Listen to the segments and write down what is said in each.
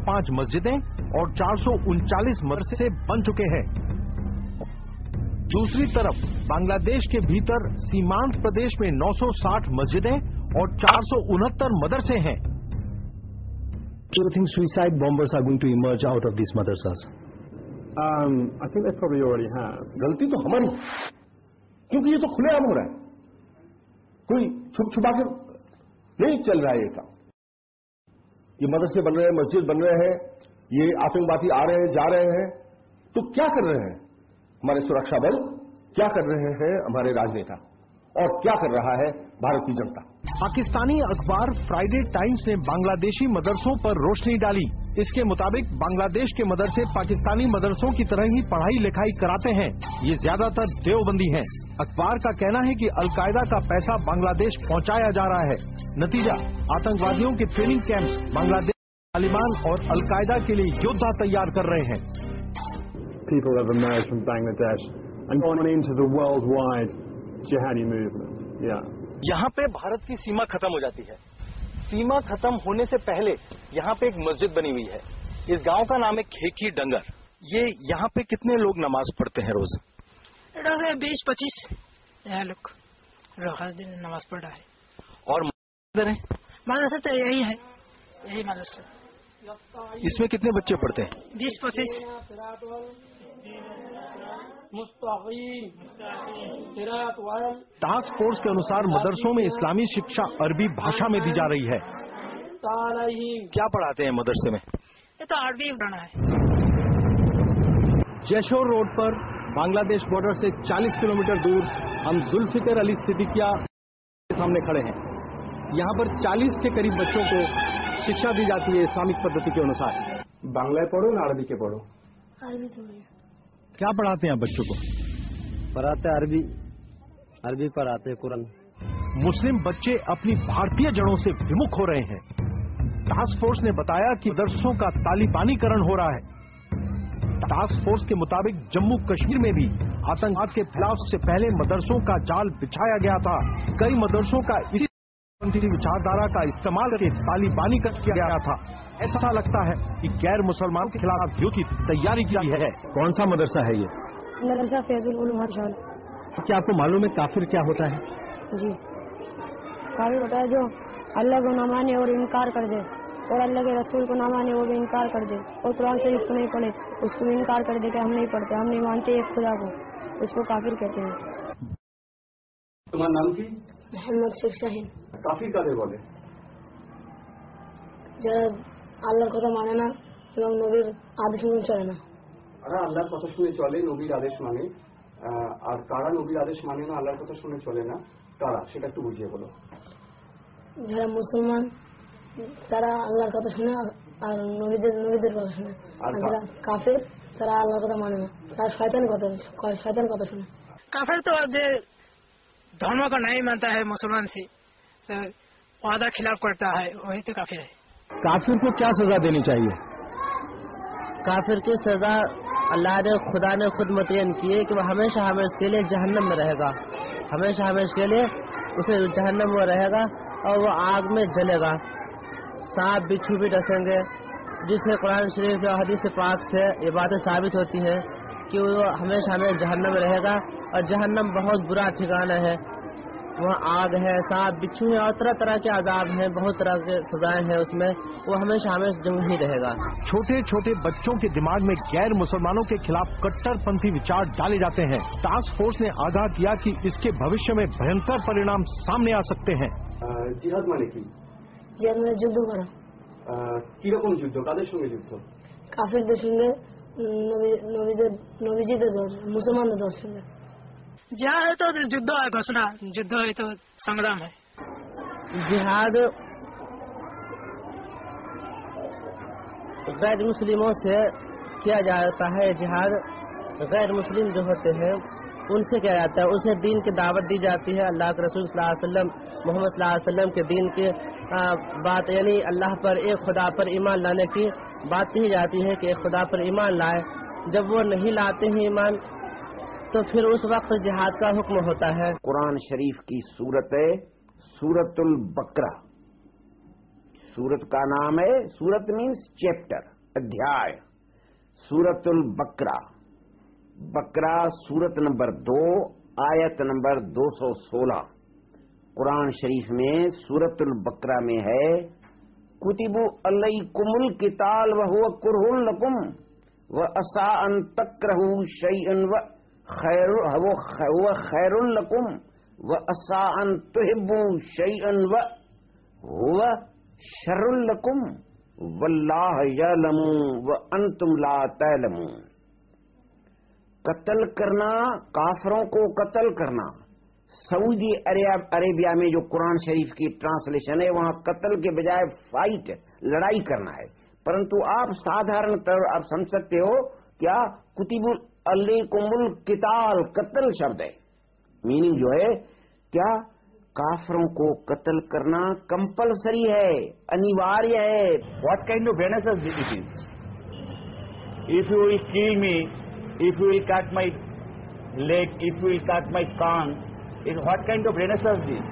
405 मस्जिदें और 439 मदरसे बन चुके हैं। दूसरी तरफ बांग्लादेश के भीतर सीमांत प्रदेश में 960 मस्जिदें और 469 मदरसे हैं। Do you think suicide bombers are going to emerge out of these madrasas? I think they probably already have. गलती तो हमारी, क्योंकि ये तो खुलेआम हो रहा है, कोई छुप छुपा के नहीं चल रहा है ये काम। ये मदरसे बन रहे हैं, मस्जिद बन रहे हैं, ये आतंकवादी आ रहे हैं, जा रहे हैं, तो क्या कर रहे हैं हमारे सुरक्षा बल, क्या कर रहे हैं हमारे राजनेता, और क्या कर रहा है भारत की जनता। पाकिस्तानी अखबार फ्राइडे टाइम्स ने बांग्लादेशी मदरसों पर रोशनी डाली। इसके मुताबिक बांग्लादेश के मदरसे पाकिस्तानी मदरसों की तरह ही पढ़ाई लिखाई कराते हैं। ये ज्यादातर देवबंदी हैं। अखबार का कहना है कि अलकायदा का पैसा बांग्लादेश पहुंचाया जा रहा है। नतीजा, आतंकवादियों के ट्रेनिंग कैंप बांग्लादेश, तालिबान और अलकायदा के लिए योद्धा तैयार कर रहे हैं। People have emerged from Bangladesh and gone into the worldwide jihadi movement. Yeah. यहाँ पे भारत की सीमा खत्म हो जाती है। सीमा खत्म होने से पहले यहाँ पे एक मस्जिद बनी हुई है। इस गांव का नाम है खेकी डंगर। ये यहाँ पे कितने लोग नमाज पढ़ते हैं रोज? 20-25 यहाँ लोग रोज दिन नमाज पढ़ रहा है। और मदरसा तो यही है, यही मदरसा। इसमें कितने बच्चे पढ़ते हैं? 20-25। टास्क फोर्स के अनुसार मदरसों में इस्लामी शिक्षा अरबी भाषा में दी जा रही है। क्या पढ़ाते हैं मदरसे में? ये तो अरबी पढ़ाना है। जैशोर रोड पर बांग्लादेश बॉर्डर से 40 किलोमीटर दूर हम जुल्फिकर अली सिद्दीकिया के सामने खड़े हैं। यहाँ पर 40 के करीब बच्चों को शिक्षा दी जाती है इस्लामिक पद्धति के अनुसार। बांग्ला पढ़ो ना अरबी के पढ़ो? अरबी तो क्या पढ़ाते हैं बच्चों को? पढ़ाते अरबी पढ़ाते हैं, कुरान। मुस्लिम बच्चे अपनी भारतीय जड़ों से विमुख हो रहे हैं। टास्क फोर्स ने बताया कि मदरसों का तालिबानीकरण हो रहा है। टास्क फोर्स के मुताबिक जम्मू कश्मीर में भी आतंकवाद के फैलाव से पहले मदरसों का जाल बिछाया गया था। कई मदरसों का इसी विचारधारा का इस्तेमाल करके तालिबानीकरण किया गया था। ऐसा लगता है कि गैर मुसलमानों के खिलाफ युद्ध की तैयारी की है। कौन सा मदरसा है ये? मदरसा फैजुल उलूम हरशाल। क्या आपको मालूम है काफिर क्या होता है? जी, काफिर होता है जो अल्लाह को न माने और इनकार कर दे, और अल्लाह के रसूल को न माने वो भी इनकार कर दे, और कुरान शरीफ को नहीं पढ़े, उसको भी इनकार कर दे कि हम नहीं पढ़ते, हम नहीं मानते एक खुदा को, उसको काफिर कहते हैं। तुम्हारा नाम की? मोहम्मद शेख शाहीन। काफिर का बोले যারা আল্লাহর কথা মানে না এবং নবীর আদেশ মেনে চলে না। আর আল্লাহর কথা শুনে চলে, নবীর আদেশ মানে, আর কারা নবীর আদেশ মানে না, আল্লাহর কথা শুনে চলে না, কারা সেটা একটু বুঝিয়ে বলো। যারা মুসলমান তারা আল্লাহর কথা শুনে আর নবীদের কথা শুনে, আর যারা কাফের তারা আল্লাহর কথা মানে না, তারা শয়তান কথা শুনে। काफिर तो जो धर्म को नहीं मानता है मुसलमान से, तो वादा खिलाफ करता है, वही तो काफिर है। काफिर को क्या सजा देनी चाहिए? काफिर की सजा अल्लाह ने, खुदा ने खुद मुतय्यन की है कि वह हमेशा हमेशा के लिए जहन्नम में रहेगा, हमेशा हमेशा के लिए उसे जहन्नम में रहेगा और वो आग में जलेगा। सांप बिच्छू भी डसेंगे, जिससे कुरान शरीफ और हदीस पाक से ये बातें साबित होती हैं कि वो हमेशा हमेशा जहन्नम में रहेगा, और जहन्नम बहुत बुरा ठिकाना है। वहाँ आग है, सांप बिच्छू है और तरह तरह के अजाब हैं, बहुत तरह के सजाएं हैं उसमें, वो हमेशा हमेशा जम ही रहेगा। छोटे छोटे बच्चों के दिमाग में गैर मुसलमानों के खिलाफ कट्टरपंथी विचार डाले जाते हैं। टास्क फोर्स ने आगाह किया कि इसके भविष्य में भयंकर परिणाम सामने आ सकते हैं। जिहाद माने की? जिहाद माने যুদ্ধ করা। কিরকম যুদ্ধ? কাদের সঙ্গে যুদ্ধ? কাফিরদের সঙ্গে, নবীজিদের দল, মুসলমানদের দল সঙ্গে। जिहाद तो युद्ध है, घोषणा युद्ध है, तो संग्राम है। जिहाद गैर मुस्लिमों से किया जाता है। जिहाद गैर मुस्लिम जो होते हैं उनसे किया जाता है, उनसे दीन की दावत दी जाती है। अल्लाह के रसूल सल्लल्लाहु अलैहि वसल्लम, मोहम्मद सल्लल्लाहु अलैहि वसल्लम के दीन की बात, यानी अल्लाह पर, एक खुदा पर ईमान लाने की बात कही जाती है कि एक खुदा पर ईमान लाए। जब वो नहीं लाते हैं ईमान, तो फिर उस वक्त जिहाद का हुक्म होता है। कुरान शरीफ की सूरत है सूरतुल बकरा। सूरत का नाम है, सूरत मीन्स चैप्टर, अध्याय सूरतुल बकरा। बकरा सूरत नंबर 2 आयत नंबर 216 कुरान शरीफ में सूरतुल बकरा में है, कुतिबु अलैकुमुल किताल व हुवा कुरहुल लकुम व असा अन तकरहु शैअन व खैरुल लकुम व असा अन तुहिब्बु शैअन व हुवा शर्रुल लकुम वल्लाह यअलमु व अंतुम ला तअलमून। कत्ल करना, काफरों को कत्ल करना, सऊदी अरेबिया में जो कुरान शरीफ की ट्रांसलेशन है वहां कत्ल के बजाय फाइट, लड़ाई करना है, परंतु आप साधारण तौर आप समझ सकते हो क्या कुतिबुल अलैकुमुल किताल कत्ल शब्द है, मीनिंग जो है क्या काफरों को कत्ल करना कंपलसरी है, अनिवार्य है। What kind of renaissance this is? If you will kill me, if you will cut my leg, if you will cut my tongue, in what kind of renaissance this?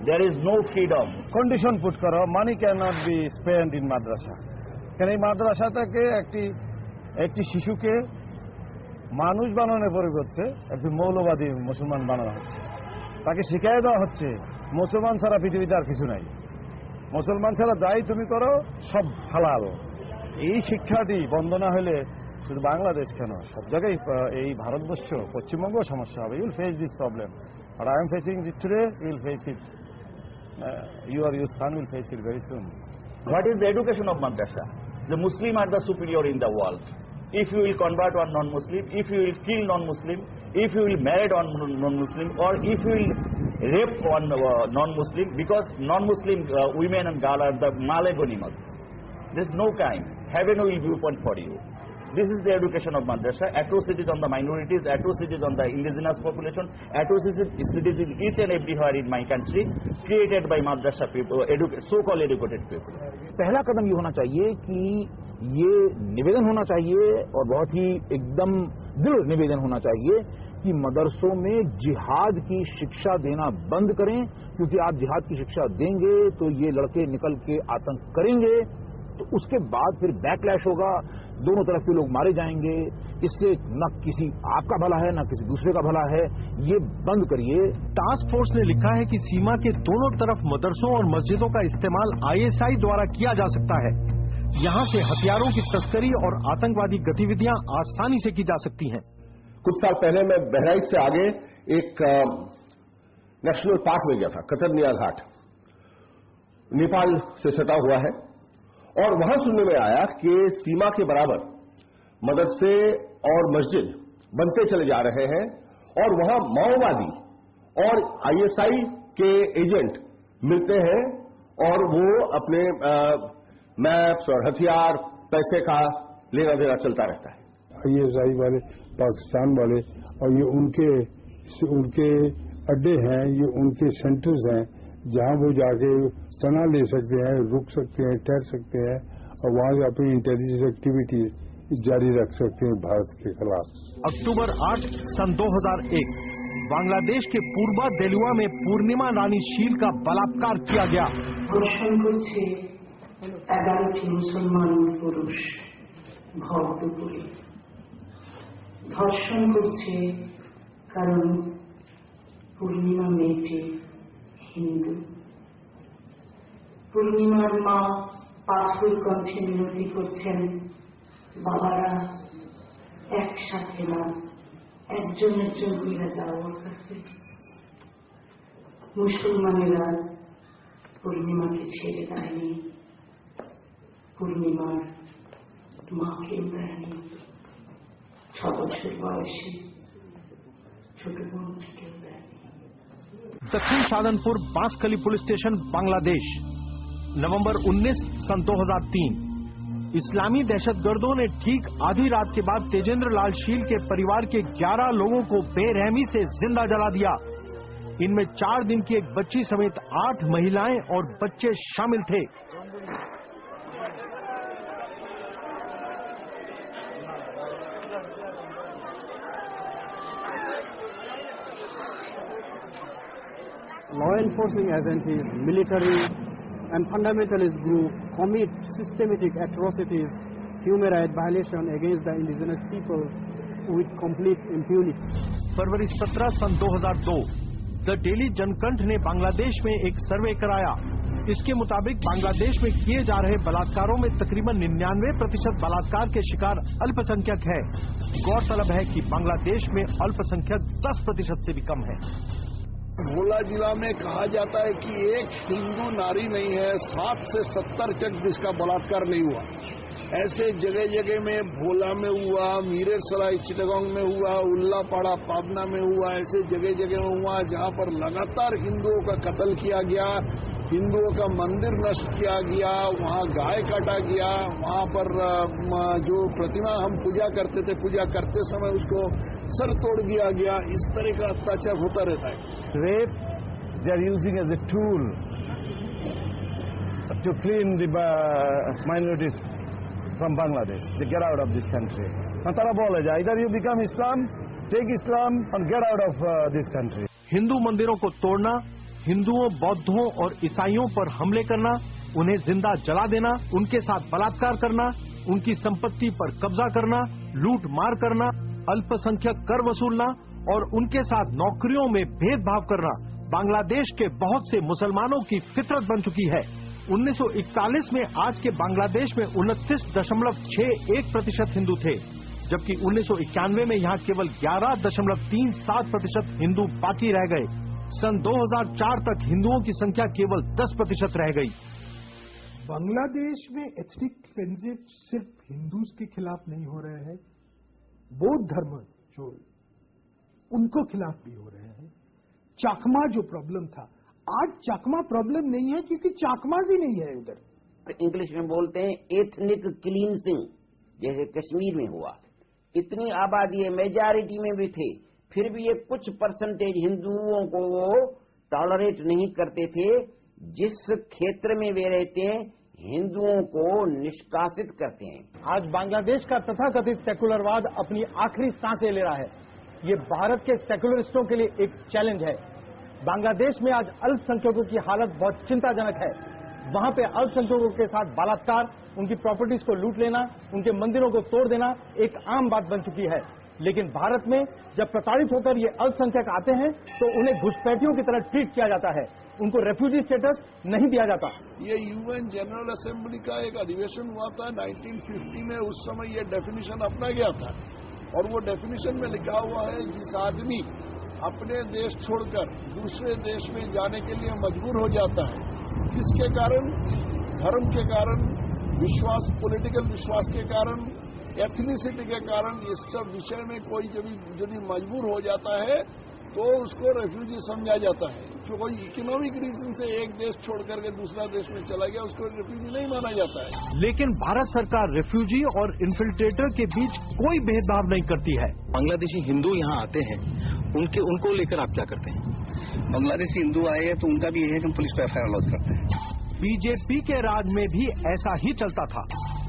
There is no freedom. Condition put karo, money cannot be spent in madrasa. কেন এই মাদ্রাসা থেকে একটি শিশুকে মানুষ বানানোর পরিবর্তে একটি মৌলবাদী মুসলমান বানানো হচ্ছে। তাকে শিখিয়ে দেওয়া হচ্ছে মুসলমান ছাড়া পৃথিবীতে আর কিছু নাই, মুসলমান ছাড়া যাই তুমি করো সব হালাল। এই শিক্ষাটি বন্ধ না হলে শুধু বাংলাদেশ কেন সব জায়গায় এই ভারতবর্ষ পশ্চিমবঙ্গ সমস্যা হবে। You will face this problem, আর I am facing it today, you will face it, you are your son will face it very soon. What is the education of madrasa? The Muslim are the superior in the world. If you will convert one non-Muslim, if you will kill non-Muslim, if you will marry one non-Muslim, or if you will rape one non-Muslim, because non-Muslim women and girls are the malegonimas. There is no crime. Heaven will be open for you. This is the education of madrasa. Atrocities on the minorities, atrocities on the indigenous population, atrocities in each and everywhere in my country, created by madrasa people, so-called educated people. पहला कदम ये होना चाहिए कि ये निवेदन होना चाहिए और बहुत ही एकदम दृढ़ निवेदन होना चाहिए कि मदरसों में जिहाद की शिक्षा देना बंद करें, क्योंकि आप जिहाद की शिक्षा देंगे तो ये लड़के निकल के आतंक करेंगे, तो उसके बाद फिर बैकलैश होगा, दोनों तरफ के लोग मारे जाएंगे। इससे न किसी आपका भला है न किसी दूसरे का भला है, ये बंद करिए। टास्क फोर्स ने लिखा है कि सीमा के दोनों तरफ मदरसों और मस्जिदों का इस्तेमाल ISI द्वारा किया जा सकता है। यहाँ से हथियारों की तस्करी और आतंकवादी गतिविधियां आसानी से की जा सकती हैं। कुछ साल पहले मैं बहराइच से आगे एक नेशनल पार्क में गया था, कतरनिया घाट, नेपाल से सटा हुआ है, और वहां सुनने में आया कि सीमा के बराबर मदरसे और मस्जिद बनते चले जा रहे हैं और वहां माओवादी और ISI के एजेंट मिलते हैं और वो अपने मैप्स और हथियार, पैसे का लेना देना चलता रहता है। ISI वाले पाकिस्तान वाले, और ये उनके अड्डे हैं, ये उनके सेंटर्स हैं जहां वो जाके पनाह ले सकते हैं, रुक सकते हैं, ठहर सकते हैं और वहां से अपनी इंटेलिजेंस एक्टिविटीज जारी रख सकते हैं भारत के खिलाफ। अक्टूबर 8 सन 2001 बांग्लादेश के पूर्वा देलुआ में पूर्णिमा रानी शील का बलात्कार किया गया। ধর্ষণ করছে 11টি মুসলমান পুরুষ ভর দুপুরে। ধর্ষণ করছে কারণ পূর্ণিমা মেয়েটি হিন্দু। পূর্ণিমার মা পাথর কণ্ঠে মিনতি করছেন, বাবারা একসাথে না, একজন একজন করে যাও ওর কাছে। মুসলমানেরা পূর্ণিমাকে ছেড়ে দেয়নি, পূর্ণিমার মাকেও দেয়নি। 6 বছর বয়সী ছোট বোনটিকেও দেয়নি। दक्षिण शादनपुर बांसकली पुलिस स्टेशन बांग्लादेश, नवंबर 19 सन 2003। इस्लामी दहशतगर्दों ने ठीक आधी रात के बाद तेजेंद्र लाल शील के परिवार के 11 लोगों को बेरहमी से जिंदा जला दिया। इनमें 4 दिन की एक बच्ची समेत 8 महिलाएं और बच्चे शामिल थे। law enforcing agencies, military and fundamentalist group commit systematic atrocities, human rights violation against the indigenous people with complete impunity. फरवरी 17 सन 2002 द डेली जनकंठ ने बांग्लादेश में एक सर्वे कराया। इसके मुताबिक बांग्लादेश में किए जा रहे बलात्कारों में तकरीबन 99% बलात्कार के शिकार अल्पसंख्यक है। गौरतलब है कि बांग्लादेश में अल्पसंख्यक 10% से भी कम है। भोला जिला में कहा जाता है कि एक हिंदू नारी नहीं है, 60 से 70 तक जिसका बलात्कार नहीं हुआ। ऐसे जगह जगह में भोला में हुआ, मीरसराय चिटगांव में हुआ, उल्लापाड़ा पाबना में हुआ, ऐसे जगह जगह में हुआ जहां पर लगातार हिंदुओं का कत्ल किया गया, हिंदुओं का मंदिर नष्ट किया गया, वहां गाय काटा गया, वहां पर जो प्रतिमा हम पूजा करते थे, पूजा करते समय उसको सर तोड़ दिया गया। इस तरह का अत्याचार होता रहता है। Rape they are using as a tool to clean the minorities from Bangladesh. They get out of this country. Tara bole jai, either you become Islam, take Islam and get out of this country. Hindu मंदिरों को तोड़ना, हिंदुओं, बौद्धों और ईसाइयों पर हमले करना, उन्हें जिंदा जला देना, उनके साथ बलात्कार करना, उनकी संपत्ति पर कब्जा करना, लूट मार करना, अल्पसंख्यक कर वसूलना और उनके साथ नौकरियों में भेदभाव करना बांग्लादेश के बहुत से मुसलमानों की फितरत बन चुकी है। 1941 में आज के बांग्लादेश में 29.61% हिंदू थे, जबकि 1991 में यहाँ केवल 11.37% हिंदू बाकी रह गए। सन 2004 तक हिंदुओं की संख्या केवल 10% रह गई। बांग्लादेश में एथनिक क्लेंजिंग सिर्फ हिंदूज के खिलाफ नहीं हो रहे हैं, बौद्ध धर्म जो उनको खिलाफ भी हो रहे हैं। चाकमा जो प्रॉब्लम था, आज चाकमा प्रॉब्लम नहीं है क्योंकि चाकमाज ही नहीं है उधर। इंग्लिश में बोलते हैं एथनिक क्लींसिंग, जैसे कश्मीर में हुआ। इतनी आबादी है, मेजॉरिटी में भी थे, फिर भी ये कुछ परसेंटेज हिंदुओं को वो टॉलरेट नहीं करते थे। जिस क्षेत्र में वे रहते हैं हिंदुओं को निष्कासित करते हैं। आज बांग्लादेश का तथाकथित सेकुलरवाद अपनी आखिरी सांसें ले रहा है। ये भारत के सेकुलरिस्टों के लिए एक चैलेंज है। बांग्लादेश में आज अल्पसंख्यकों की हालत बहुत चिंताजनक है। वहां पे अल्पसंख्यकों के साथ बलात्कार, उनकी प्रॉपर्टीज को लूट लेना, उनके मंदिरों को तोड़ देना एक आम बात बन चुकी है। लेकिन भारत में जब प्रताड़ित होकर ये अल्पसंख्यक आते हैं तो उन्हें घुसपैठियों की तरह ट्रीट किया जाता है, उनको रेफ्यूजी स्टेटस नहीं दिया जाता। ये यूएन जनरल असेंबली का एक अधिवेशन हुआ था 1950 में, उस समय ये डेफिनेशन अपना गया था और वो डेफिनेशन में लिखा हुआ है जिस आदमी अपने देश छोड़कर दूसरे देश में जाने के लिए मजबूर हो जाता है, किसके कारण? धर्म के कारण, विश्वास, पॉलिटिकल विश्वास के कारण, एथनिसिटी के कारण, इस सब विषय में कोई यदि मजबूर हो जाता है तो उसको रेफ्यूजी समझा जाता है। जो कोई इकोनॉमिक रीजन से एक देश छोड़ करके दूसरा देश में चला गया उसको रेफ्यूजी नहीं माना जाता है। लेकिन भारत सरकार रेफ्यूजी और इन्फिल्ट्रेटर के बीच कोई भेदभाव नहीं करती है। बांग्लादेशी हिंदू यहाँ आते हैं, उनको लेकर आप क्या करते हैं? बांग्लादेशी हिंदू आए हैं तो उनका भी यही है कि हम पुलिस को एफआईआर लॉन्च करते हैं। बीजेपी के राज में भी ऐसा ही चलता था।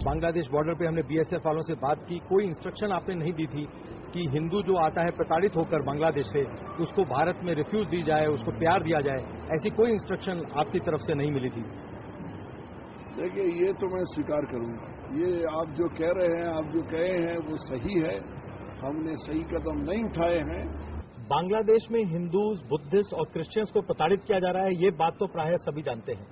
बांग्लादेश बॉर्डर पे हमने बीएसएफ वालों से बात की, कोई इंस्ट्रक्शन आपने नहीं दी थी कि हिंदू जो आता है प्रताड़ित होकर बांग्लादेश से, उसको भारत में रिफ्यूज दी जाए, उसको प्यार दिया जाए, ऐसी कोई इंस्ट्रक्शन आपकी तरफ से नहीं मिली थी? देखिए, ये तो मैं स्वीकार करूंगा, ये आप जो कह रहे हैं, आप जो कहे हैं वो सही है, हमने सही कदम नहीं उठाए हैं। बांग्लादेश में हिंदूज, बुद्धिस्ट और क्रिश्चियंस को प्रताड़ित किया जा रहा है, ये बात तो प्रायः सभी जानते हैं।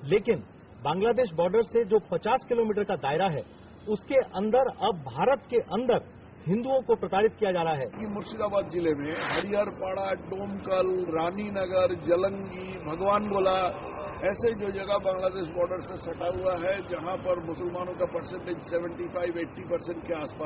लेकिन बांग्लादेश बॉर्डर से जो 50 किलोमीटर का दायरा है, उसके अंदर अब भारत के अंदर हिंदुओं को प्रताड़ित किया जा रहा है। मुर्शिदाबाद जिले में हरिहरपाड़ा, डोमकल, रानीनगर, जलंगी, भगवान गोला, ऐसे जो जगह बांग्लादेश बॉर्डर से सटा हुआ है, जहां पर मुसलमानों का परसेंटेज 75-80% के आसपास